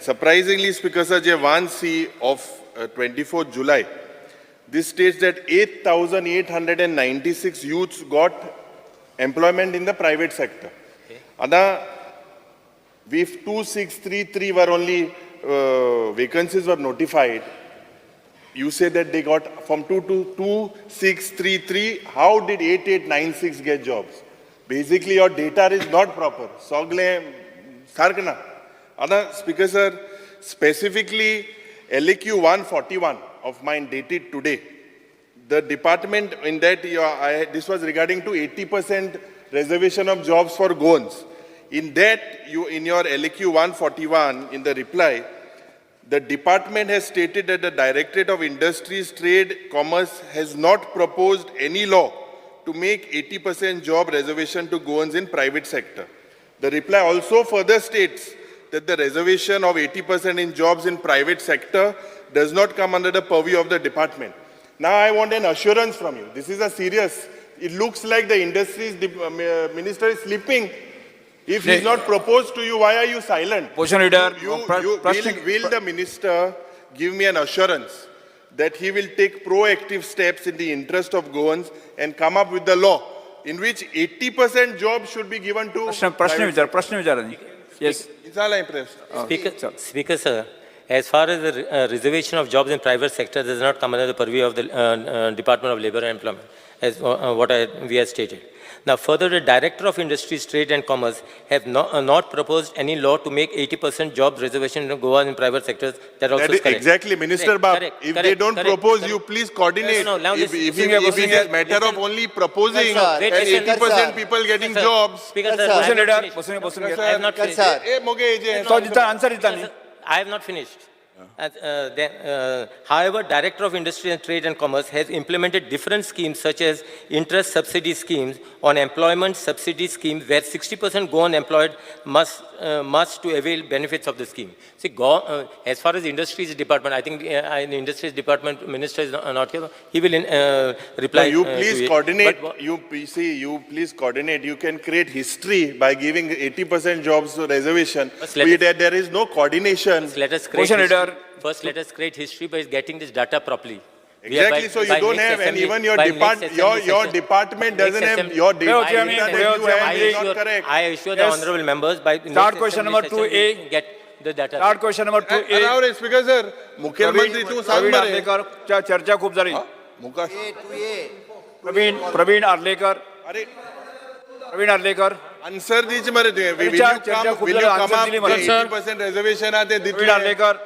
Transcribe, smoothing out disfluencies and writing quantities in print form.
Surprisingly, Speaker Sir, J1C of 24th July, this states that 8,896 youths got employment in the private sector. Okay. If 2633 were only vacancies were notified, you say that they got from 2 to 2633. How did 8896 get jobs? Basically, your data is not proper. Sogle sarkna. Speaker Sir, specifically LAQ 141 of mine dated today. The department in that, this was regarding to 80% reservation of jobs for Goans. In that, in your LAQ 141, in the reply, the department has stated that the Directorate of Industries, Trade, Commerce has not proposed any law to make 80% job reservation to Goans in private sector. The reply also further states that the reservation of 80% in jobs in private sector does not come under the purview of the department. Now I want an assurance from you. This is a serious, it looks like the industries minister is sleeping. If he's not proposed to you, why are you silent? Opposition leader, will the minister give me an assurance that he will take proactive steps in the interest of Goans and come up with the law in which 80% jobs should be given to... Yes. Speaker, sir, as far as the reservation of jobs in private sector does not come under the purview of the Department of Labour and Employment, as we have stated. Now, further, the Director of Industries, Trade and Commerce have not proposed any law to make 80% jobs reservation in Goa in private sectors. That also is correct. Exactly, Minister Bab. If they don't propose, you please coordinate. If it is a matter of only proposing and 80% people getting jobs. Speaker, sir, I have not finished. I have not finished. However, Director of Industry and Trade and Commerce has implemented different schemes such as interest subsidy schemes on employment subsidy schemes where 60% go unemployed must to avail benefits of the scheme. See, as far as Industries Department, I think the Industries Department Minister is not here. He will reply. No, you please coordinate. You please coordinate. You can create history by giving 80% jobs to reservation. There is no coordination. First, let us create history by getting this data properly. Exactly, so you don't have, and even your department doesn't have your data that you have is not correct. I assure the honourable members by start question number 2A. Get the data. Start question number 2A. Speaker sir, Mukhyamantri tu sang mare. चर्चा खूप झाली. Praveen Arlekar. Answer दीजिए मरे. Will you come up with 80% reservation आते? प्रवीण आर्लेकर.